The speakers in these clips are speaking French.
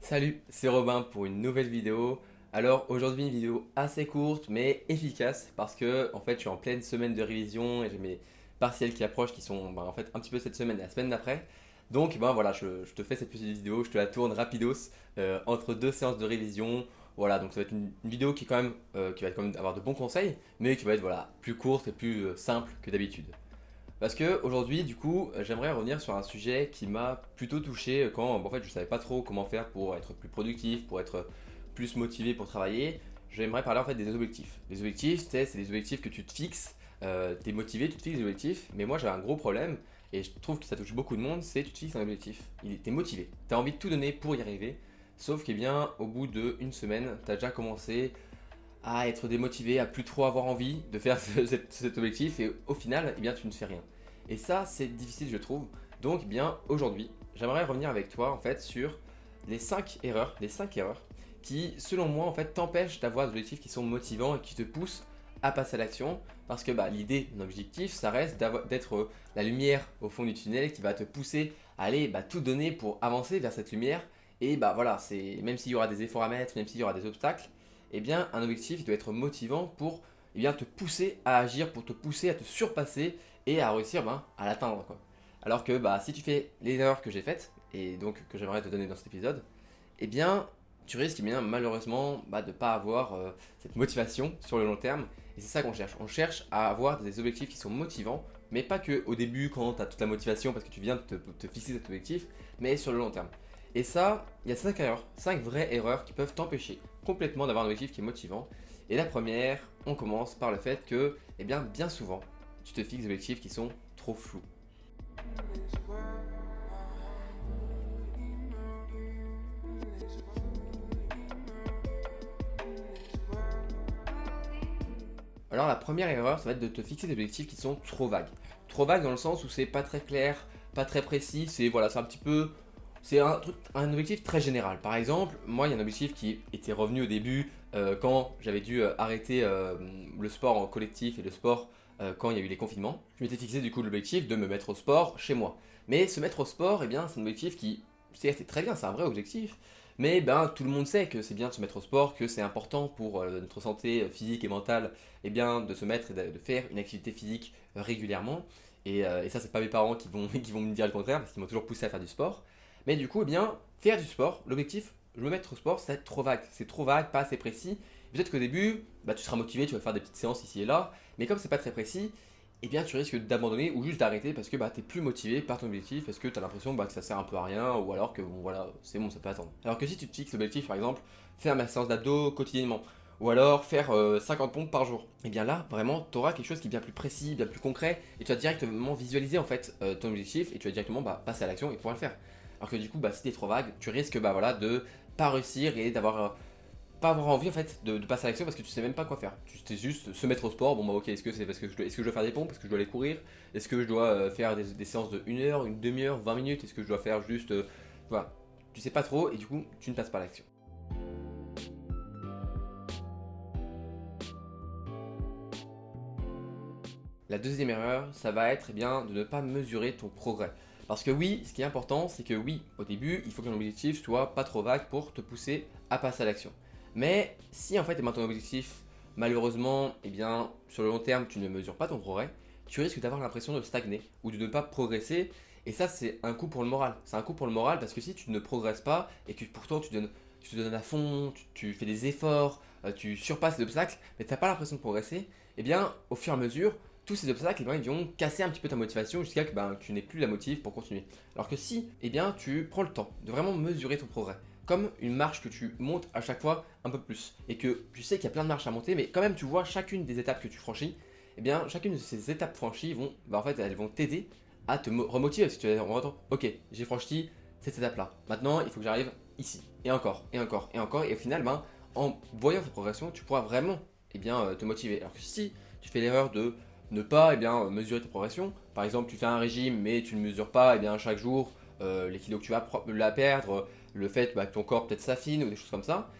Salut, c'est Robin pour une nouvelle vidéo. Alors aujourd'hui une vidéo assez courte mais efficace parce que en fait je suis en pleine semaine de révision et j'ai mes partiels qui approchent qui sont en fait un petit peu cette semaine et la semaine d'après. Donc voilà, je te fais cette petite vidéo, je te la tourne rapidos entre deux séances de révision. Voilà, donc ça va être une vidéo qui est quand même qui va quand même avoir de bons conseils mais qui va être voilà, plus courte et plus simple que d'habitude. Parce que aujourd'hui, du coup, j'aimerais revenir sur un sujet qui m'a plutôt touché quand en fait je savais pas trop comment faire pour être plus productif, pour être plus motivé pour travailler. J'aimerais parler en fait des objectifs. Les objectifs, c'est des objectifs que tu te fixes, tu es motivé, tu te fixes des objectifs, mais moi j'ai un gros problème et je trouve que ça touche beaucoup de monde, c'est tu te fixes un objectif. Tu es motivé, tu as envie de tout donner pour y arriver, sauf qu'au bien au bout d'une semaine, tu as déjà commencé à être démotivé, à plus trop avoir envie de faire cet objectif et au final, tu ne fais rien. Et ça, c'est difficile, je trouve. Donc, aujourd'hui, j'aimerais revenir avec toi en fait sur les 5 erreurs qui, selon moi, en fait, t'empêchent d'avoir des objectifs qui sont motivants et qui te poussent à passer à l'action. Parce que l'idée d'un objectif, ça reste d'être la lumière au fond du tunnel qui va te pousser à aller tout donner pour avancer vers cette lumière. Et voilà, c'est même s'il y aura des efforts à mettre, même s'il y aura des obstacles, un objectif il doit être motivant pour te pousser à agir, pour te pousser à te surpasser et à réussir à l'atteindre, quoi. Alors que si tu fais les erreurs que j'ai faites, et donc que j'aimerais te donner dans cet épisode, eh bien tu risques malheureusement de ne pas avoir cette motivation sur le long terme. Et c'est ça qu'on cherche. On cherche à avoir des objectifs qui sont motivants, mais pas que au début quand tu as toute la motivation parce que tu viens de te fixer cet objectif, mais sur le long terme. Et ça, il y a 5 erreurs, 5 vraies erreurs qui peuvent t'empêcher complètement d'avoir un objectif qui est motivant. Et la première, on commence par le fait que, bien souvent, tu te fixes des objectifs qui sont trop flous. Alors la première erreur, ça va être de te fixer des objectifs qui sont trop vagues. Trop vagues dans le sens où c'est pas très clair, pas très précis, c'est voilà, c'est un petit peu c'est un objectif très général. Par exemple, moi, il y a un objectif qui était revenu au début quand j'avais dû arrêter le sport en collectif et le sport quand il y a eu les confinements. Je m'étais fixé du coup l'objectif de me mettre au sport chez moi. Mais se mettre au sport, c'est un objectif qui, c'est très bien, c'est un vrai objectif. Mais tout le monde sait que c'est bien de se mettre au sport, que c'est important pour notre santé physique et mentale, de se mettre et de faire une activité physique régulièrement. Et ça, c'est pas mes parents qui vont, qui vont me dire le contraire, parce qu'ils m'ont toujours poussé à faire du sport. Mais du coup, faire du sport, l'objectif, je me mettre au sport, c'est trop vague. C'est trop vague, pas assez précis. Peut-être qu'au début, tu seras motivé, tu vas faire des petites séances ici et là, mais comme c'est pas très précis, tu risques d'abandonner ou juste d'arrêter parce que tu es plus motivé par ton objectif, parce que tu as l'impression que ça sert un peu à rien, ou alors que bon voilà, c'est bon, ça peut attendre. Alors que si tu te fixes l'objectif, par exemple, faire ma séance d'abdos quotidiennement, ou alors faire 50 pompes par jour, et bien là, vraiment, tu auras quelque chose qui est bien plus précis, bien plus concret, et tu vas directement visualiser en fait ton objectif, et tu vas directement passer à l'action et pouvoir le faire. Alors que du coup, si t'es trop vague, tu risques de pas réussir et d'avoir pas avoir envie en fait de passer à l'action parce que tu sais même pas quoi faire. Tu sais juste se mettre au sport. Bon ok, est-ce que c'est parce que est-ce que je dois faire des pompes, est-ce que je dois aller courir, est-ce que je dois faire des séances de 1 heure, une demi-heure, 20 minutes, est-ce que je dois faire juste voilà. Tu sais pas trop et du coup tu ne passes pas à l'action. La deuxième erreur, ça va être de ne pas mesurer ton progrès. Parce que oui, ce qui est important, c'est que oui, au début, il faut que ton objectif soit pas trop vague pour te pousser à passer à l'action. Mais si en fait ton objectif, malheureusement, sur le long terme, tu ne mesures pas ton progrès, tu risques d'avoir l'impression de stagner ou de ne pas progresser. Et ça, c'est un coup pour le moral. C'est un coup pour le moral parce que si tu ne progresses pas et que pourtant tu te donnes à fond, tu fais des efforts, tu surpasses les obstacles, mais tu n'as pas l'impression de progresser, au fur et à mesure, tous ces obstacles ils vont casser un petit peu ta motivation jusqu'à que tu n'aies plus la motive pour continuer. Alors que si tu prends le temps de vraiment mesurer ton progrès, comme une marche que tu montes à chaque fois un peu plus, et que tu sais qu'il y a plein de marches à monter, mais quand même tu vois chacune des étapes que tu franchis, chacune de ces étapes franchies vont, elles vont t'aider à te remotiver, parce que tu vas dire, ok, j'ai franchi cette étape-là, maintenant il faut que j'arrive ici, et encore, et encore, et encore, et au final, en voyant ta progression, tu pourras vraiment te motiver. Alors que si tu fais l'erreur de ne pas mesurer ta progression. Par exemple, tu fais un régime mais tu ne mesures pas chaque jour les kilos que tu vas la perdre, le fait que ton corps peut-être s'affine ou des choses comme ça,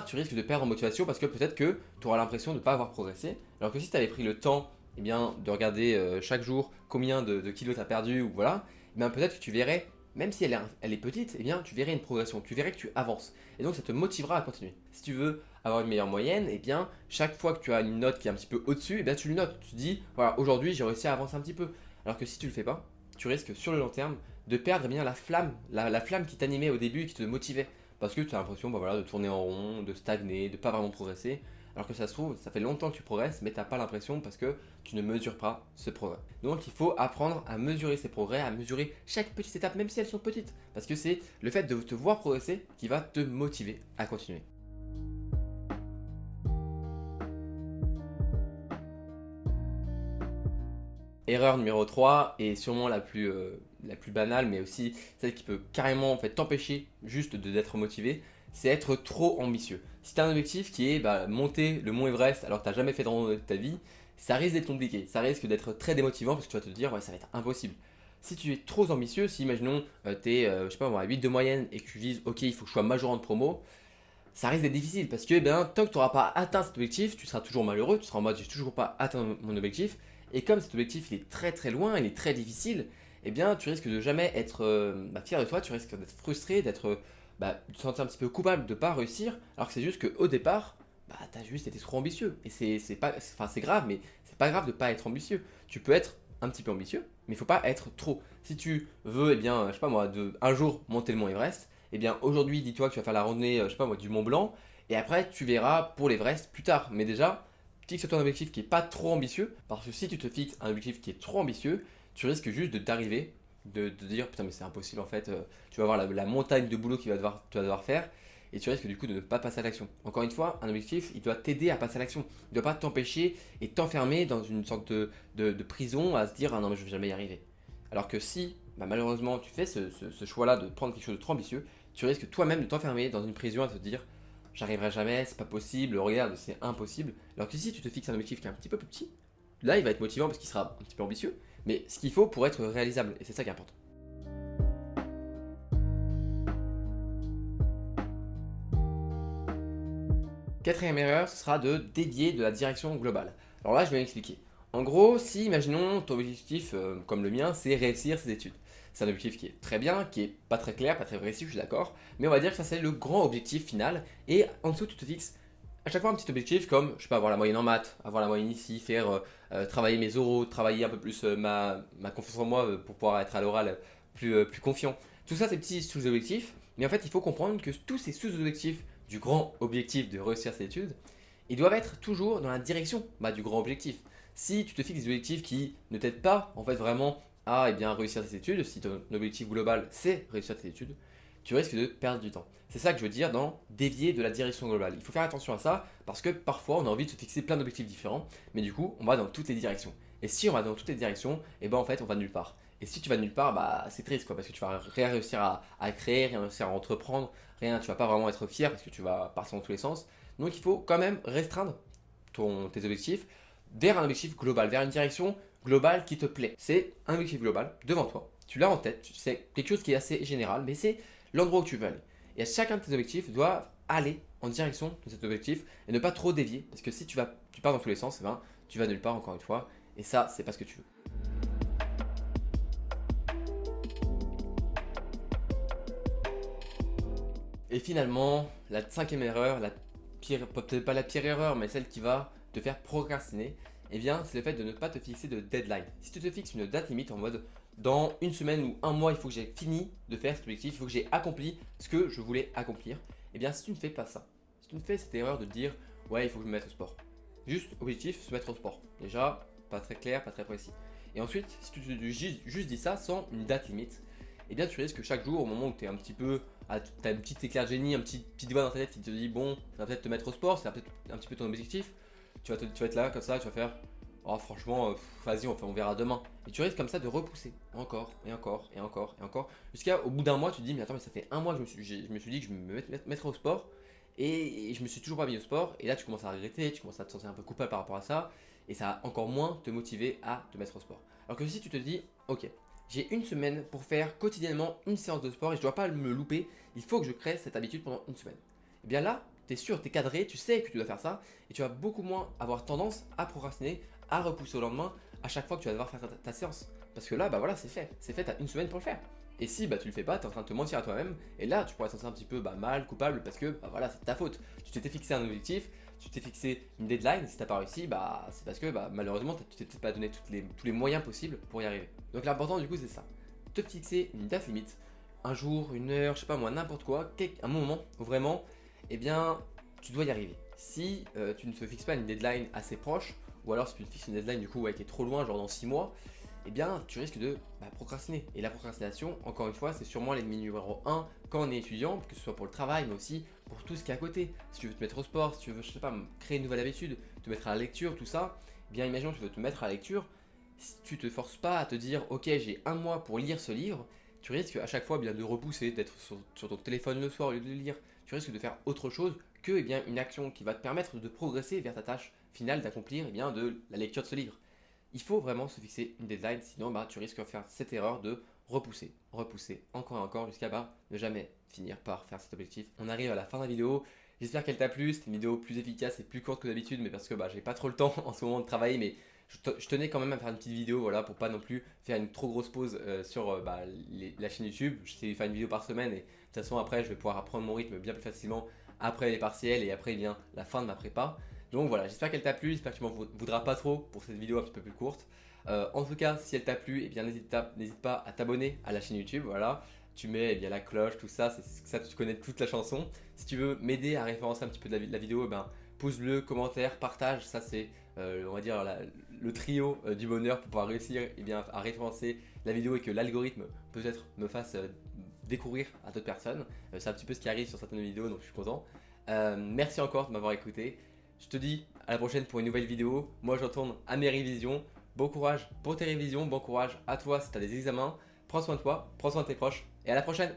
tu risques de perdre en motivation parce que peut-être que tu auras l'impression de ne pas avoir progressé. Alors que si tu avais pris le temps de regarder chaque jour combien de kilos tu as perdu ou voilà, peut-être que tu verrais même si elle est petite, eh bien tu verrais une progression, tu verrais que tu avances. Et donc ça te motivera à continuer. Si tu veux avoir une meilleure moyenne, eh bien chaque fois que tu as une note qui est un petit peu au-dessus, eh bien tu le notes. Tu te dis, voilà, aujourd'hui j'ai réussi à avancer un petit peu. Alors que si tu le fais pas, tu risques sur le long terme de perdre eh bien la flamme, la flamme qui t'animait au début, qui te motivait. Parce que tu as l'impression bah, voilà, de tourner en rond, de stagner, de pas vraiment progresser. Alors que ça se trouve, ça fait longtemps que tu progresses, mais tu n'as pas l'impression parce que tu ne mesures pas ce progrès. Donc il faut apprendre à mesurer ces progrès, à mesurer chaque petite étape, même si elles sont petites. Parce que c'est le fait de te voir progresser qui va te motiver à continuer. Erreur numéro 3 et sûrement la plus banale, mais aussi celle qui peut carrément en fait, t'empêcher juste d'être motivé, c'est être trop ambitieux. Si tu as un objectif qui est bah, monter le mont Everest alors que tu n'as jamais fait de randonnée de ta vie, ça risque d'être compliqué, ça risque d'être très démotivant parce que tu vas te dire ouais, ça va être impossible. Si tu es trop ambitieux, si imaginons tu es je sais pas, moi, à 8 de moyenne et que tu vises ok il faut que je sois majorant de promo, ça risque d'être difficile parce que ben, tant que tu n'auras pas atteint cet objectif, tu seras toujours malheureux, tu seras en mode j'ai toujours pas atteint mon objectif. Et comme cet objectif il est très très loin, il est très difficile, eh bien tu risques de jamais être bah, fier de toi, tu risques d'être frustré, de te sentir un petit peu coupable de ne pas réussir, alors que c'est juste qu'au départ, bah, tu as juste été trop ambitieux. Et c'est grave, mais c'est pas grave de ne pas être ambitieux. Tu peux être un petit peu ambitieux, mais il faut pas être trop. Si tu veux, eh bien, je sais pas moi, un jour monter le mont Everest, eh bien aujourd'hui, dis-toi que tu vas faire la randonnée, je sais pas moi, du Mont Blanc, et après tu verras pour l'Everest plus tard. Mais déjà, fixe-toi un objectif qui est pas trop ambitieux, parce que si tu te fixes un objectif qui est trop ambitieux, tu risques juste d'arriver, de dire putain mais c'est impossible en fait, tu vas voir la montagne de boulot tu vas devoir faire, et tu risques du coup de ne pas passer à l'action. Encore une fois, un objectif, il doit t'aider à passer à l'action. Il ne doit pas t'empêcher et t'enfermer dans une sorte de prison à se dire ah non mais je vais jamais y arriver. Alors que si bah, malheureusement tu fais ce choix-là de prendre quelque chose de trop ambitieux, tu risques toi-même de t'enfermer dans une prison à te dire j'arriverai jamais, c'est pas possible, regarde, c'est impossible. Alors que si tu te fixes un objectif qui est un petit peu plus petit, là il va être motivant parce qu'il sera un petit peu ambitieux, mais ce qu'il faut pour être réalisable, et c'est ça qui est important. Quatrième erreur, ce sera de dévier de la direction globale. Alors là, je vais m'expliquer. En gros, si, imaginons, ton objectif, comme le mien, c'est réussir ses études. C'est un objectif qui est très bien, qui est pas très clair, pas très précis, je suis d'accord, mais on va dire que ça c'est le grand objectif final, et en dessous tu te fixes à chaque fois un petit objectif comme, je sais pas, avoir la moyenne en maths, avoir la moyenne ici, faire travailler mes oraux, travailler un peu plus ma confiance en moi pour pouvoir être à l'oral plus confiant. Tout ça c'est petits sous-objectifs, mais en fait il faut comprendre que tous ces sous-objectifs du grand objectif de réussir ses études, ils doivent être toujours dans la direction du grand objectif. Si tu te fixes des objectifs qui ne t'aident pas en fait vraiment à eh bien, réussir tes études, si ton objectif global c'est réussir tes études, tu risques de perdre du temps. C'est ça que je veux dire dans dévier de la direction globale. Il faut faire attention à ça parce que parfois on a envie de se fixer plein d'objectifs différents, mais du coup on va dans toutes les directions. Et si on va dans toutes les directions, et ben en fait on va nulle part. Et si tu vas nulle part, bah c'est triste quoi, parce que tu vas rien réussir à créer, rien réussir à entreprendre, rien, tu vas pas vraiment être fier parce que tu vas partir dans tous les sens. Donc il faut quand même restreindre tes objectifs vers un objectif global, vers une direction globale qui te plaît. C'est un objectif global devant toi, tu l'as en tête, c'est quelque chose qui est assez général, mais c'est l'endroit où tu veux aller. Et chacun de tes objectifs doit aller en direction de cet objectif et ne pas trop dévier, parce que si tu pars dans tous les sens, eh ben, tu vas nulle part encore une fois, et ça, c'est pas ce que tu veux. Et finalement, la cinquième erreur, la pire, peut-être pas la pire erreur, mais celle qui va te faire procrastiner, eh bien, c'est le fait de ne pas te fixer de deadline. Si tu te fixes une date limite en mode dans une semaine ou un mois, il faut que j'ai fini de faire cet objectif, il faut que j'ai accompli ce que je voulais accomplir, eh bien, si tu ne fais pas ça, si tu ne fais cette erreur de te dire ouais, il faut que je me mette au sport, juste objectif, se mettre au sport. Déjà, pas très clair, pas très précis. Et ensuite, si tu juste dis ça sans une date limite, eh bien, tu risques que chaque jour, au moment où tu es un petit peu tu as une petite éclair de génie, un petit doigt dans ta tête qui te dit bon, ça va peut-être te mettre au sport, c'est peut-être un petit peu ton objectif. Tu vas être là comme ça, tu vas faire oh franchement, vas-y, on verra demain. Et tu risques comme ça de repousser encore et encore et encore et encore. Jusqu'à au bout d'un mois, tu te dis mais attends, mais ça fait un mois que je me suis dit que je me mettrais au sport et je me suis toujours pas mis au sport. Et là, tu commences à regretter, tu commences à te sentir un peu coupable par rapport à ça. Et ça va encore moins te motiver à te mettre au sport. Alors que si tu te dis ok, j'ai une semaine pour faire quotidiennement une séance de sport et je ne dois pas me louper, il faut que je crée cette habitude pendant une semaine. Et bien là, tu es sûr, tu es cadré, tu sais que tu dois faire ça et tu vas beaucoup moins avoir tendance à procrastiner, à repousser au lendemain à chaque fois que tu vas devoir faire ta séance. Parce que là, bah voilà, c'est fait, tu as une semaine pour le faire. Et si tu le fais pas, tu es en train de te mentir à toi-même, et là tu pourrais te sentir un petit peu mal, coupable, parce que voilà, c'est ta faute. Tu t'étais fixé un objectif, tu t'es fixé une deadline, si t'as pas réussi, c'est parce que malheureusement tu t'es peut-être pas donné tous les moyens possibles pour y arriver. Donc l'important du coup c'est ça, te fixer une date limite, un jour, une heure, je sais pas moi, n'importe quoi, un moment où vraiment, eh bien, tu dois y arriver. Si tu ne te fixes pas une deadline assez proche, ou alors si tu te fixes une deadline du coup qui est trop loin, genre dans 6 mois, eh bien tu risques de procrastiner. Et la procrastination, encore une fois, c'est sûrement l'ennemi numéro 1 quand on est étudiant, que ce soit pour le travail, mais aussi pour tout ce qui est à côté. Si tu veux te mettre au sport, si tu veux, je sais pas, créer une nouvelle habitude, te mettre à la lecture, tout ça, eh bien imaginons que tu veux te mettre à la lecture, si tu te forces pas à te dire ok j'ai un mois pour lire ce livre, tu risques à chaque fois de repousser, d'être sur ton téléphone le soir au lieu de lire, tu risques de faire autre chose que une action qui va te permettre de progresser vers ta tâche finale d'accomplir de la lecture de ce livre. Il faut vraiment se fixer une deadline, sinon tu risques de faire cette erreur de repousser, repousser encore et encore jusqu'à ne jamais finir par faire cet objectif. On arrive à la fin de la vidéo, j'espère qu'elle t'a plu, c'était une vidéo plus efficace et plus courte que d'habitude, mais parce que j'ai pas trop le temps en ce moment de travailler, mais je tenais quand même à faire une petite vidéo, voilà, pour pas non plus faire une trop grosse pause sur la chaîne YouTube. J'essaie de faire une vidéo par semaine et de toute façon après je vais pouvoir apprendre mon rythme bien plus facilement après les partiels et après vient la fin de ma prépa. Donc voilà, j'espère qu'elle t'a plu, j'espère que tu m'en voudras pas trop pour cette vidéo un petit peu plus courte. En tout cas, si elle t'a plu, n'hésite pas à t'abonner à la chaîne YouTube, voilà. Tu mets la cloche, tout ça, c'est ça, tu connais toute la chanson. Si tu veux m'aider à référencer un petit peu de la vidéo, pouce-le, commentaire, partage, ça c'est on va dire le trio du bonheur pour pouvoir réussir à référencer la vidéo et que l'algorithme peut-être me fasse découvrir à d'autres personnes. C'est un petit peu ce qui arrive sur certaines vidéos, donc je suis content. Merci encore de m'avoir écouté. Je te dis à la prochaine pour une nouvelle vidéo. Moi je retourne à mes révisions. Bon courage pour tes révisions, bon courage à toi si tu as des examens. Prends soin de toi, prends soin de tes proches et à la prochaine.